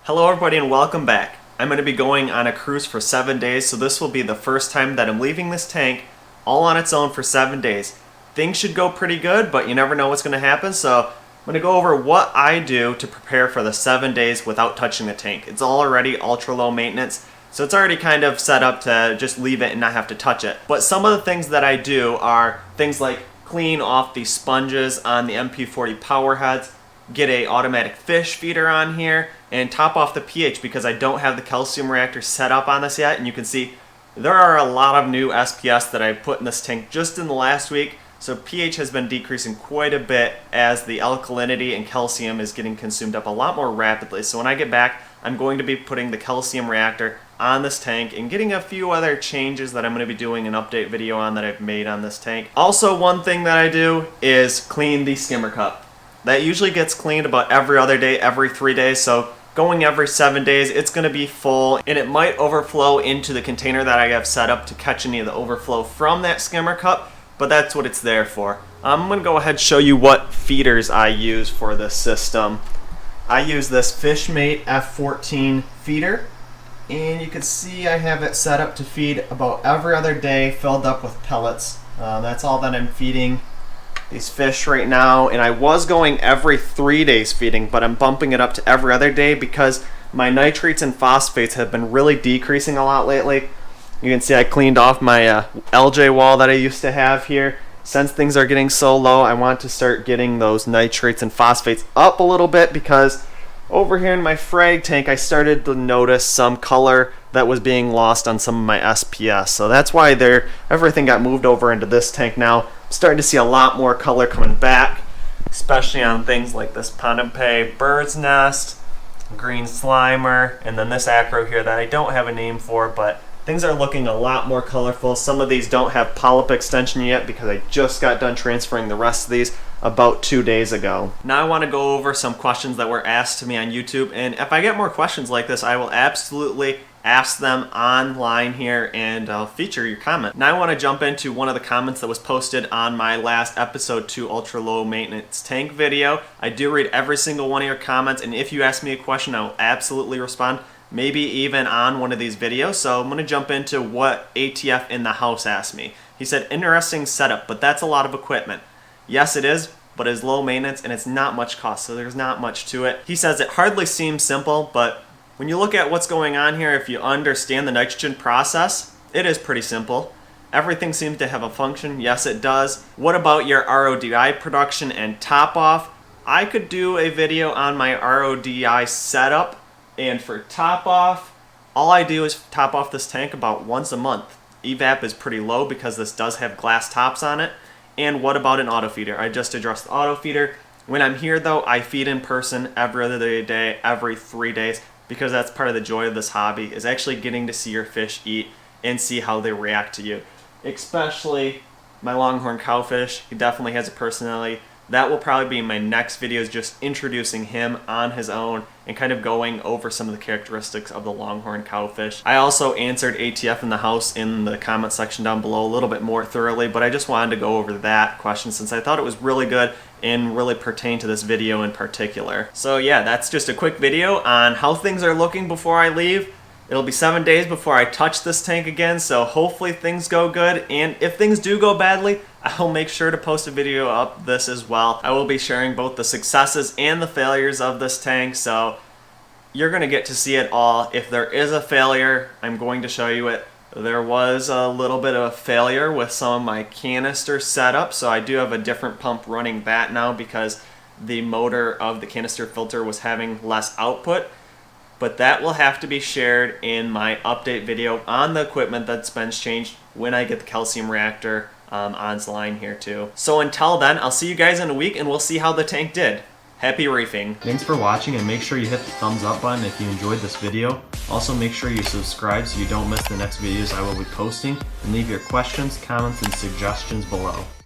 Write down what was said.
Hello everybody and welcome back. I'm going to be going on a cruise for 7 days, so this will be the first time that I'm leaving this tank all on its own for 7 days. Things should go pretty good, but you never know what's going to happen, so I'm going to go over what I do to prepare for the 7 days without touching the tank. It's already ultra low maintenance, so it's already kind of set up to just leave it and not have to touch it. But some of the things that I do are things like clean off the sponges on the MP40 power heads, get a automatic fish feeder on here, and top off the pH because I don't have the calcium reactor set up on this yet. And you can see there are a lot of new SPS that I put in this tank just in the last week, so pH has been decreasing quite a bit as the alkalinity and calcium is getting consumed up a lot more rapidly. So when I get back, I'm going to be putting the calcium reactor on this tank and getting a few other changes that I'm going to be doing an update video on that I've made on this tank. Also, one thing that I do is clean the skimmer cup. That usually gets cleaned about every other day, every 3 days, so going every 7 days, it's going to be full, and it might overflow into the container that I have set up to catch any of the overflow from that skimmer cup, but that's what it's there for. I'm going to go ahead and show you what feeders I use for this system. I use this Fishmate F14 feeder, and you can see I have it set up to feed about every other day, filled up with pellets. That's all that I'm feeding these fish right now, and I was going every 3 days feeding, but I'm bumping it up to every other day because my nitrates and phosphates have been really decreasing a lot lately. You can see I cleaned off my LJ wall that I used to have here. Since things are getting so low, I want to start getting those nitrates and phosphates up a little bit because over here in my frag tank I started to notice some color that was being lost on some of my SPS. So that's why everything got moved over into this tank now. I'm starting to see a lot more color coming back, especially on things like this Ponape bird's nest, green slimer, and then this acro here that I don't have a name for, but things are looking a lot more colorful. Some of these don't have polyp extension yet because I just got done transferring the rest of these about 2 days ago. Now I want to go over some questions that were asked to me on YouTube, and if I get more questions like this, I will absolutely ask them online here and I'll feature your comment. Now I want to jump into one of the comments that was posted on my last episode 2 ultra low maintenance tank video. I do read every single one of your comments, and if you ask me a question, I will absolutely respond, maybe even on one of these videos. So I'm going to jump into what ATF in the house asked me. He said, interesting setup, but that's a lot of equipment. Yes, it is, but it's low maintenance and it's not much cost, so there's not much to it. He says it hardly seems simple, but when you look at what's going on here, if you understand the nitrogen process, it is pretty simple. Everything seems to have a function. Yes, it does. What about your RODI production and top off? I could do a video on my RODI setup, and for top off, all I do is top off this tank about once a month. Evap is pretty low because this does have glass tops on it. And what about an auto feeder? I just addressed the auto feeder. When I'm here though, I feed in person every other day, every 3 days, because that's part of the joy of this hobby, is actually getting to see your fish eat and see how they react to you. Especially my longhorn cowfish. He definitely has a personality. That will probably be my next video, is just introducing him on his own and kind of going over some of the characteristics of the longhorn cowfish. I also answered ATF in the house in the comment section down below a little bit more thoroughly, but I just wanted to go over that question since I thought it was really good and really pertained to this video in particular. So yeah, that's just a quick video on how things are looking before I leave. It'll be 7 days before I touch this tank again, so hopefully things go good, and if things do go badly, I'll make sure to post a video up this as well. I will be sharing both the successes and the failures of this tank, so you're going to get to see it all. If there is a failure, I'm going to show you it. There was a little bit of a failure with some of my canister setup, so I do have a different pump running that now because the motor of the canister filter was having less output. But that will have to be shared in my update video on the equipment that's been changed when I get the calcium reactor online here too. So until then, I'll see you guys in a week and we'll see how the tank did. Happy reefing. Thanks for watching, and make sure you hit the thumbs up button if you enjoyed this video. Also make sure you subscribe so you don't miss the next videos I will be posting, and leave your questions, comments, and suggestions below.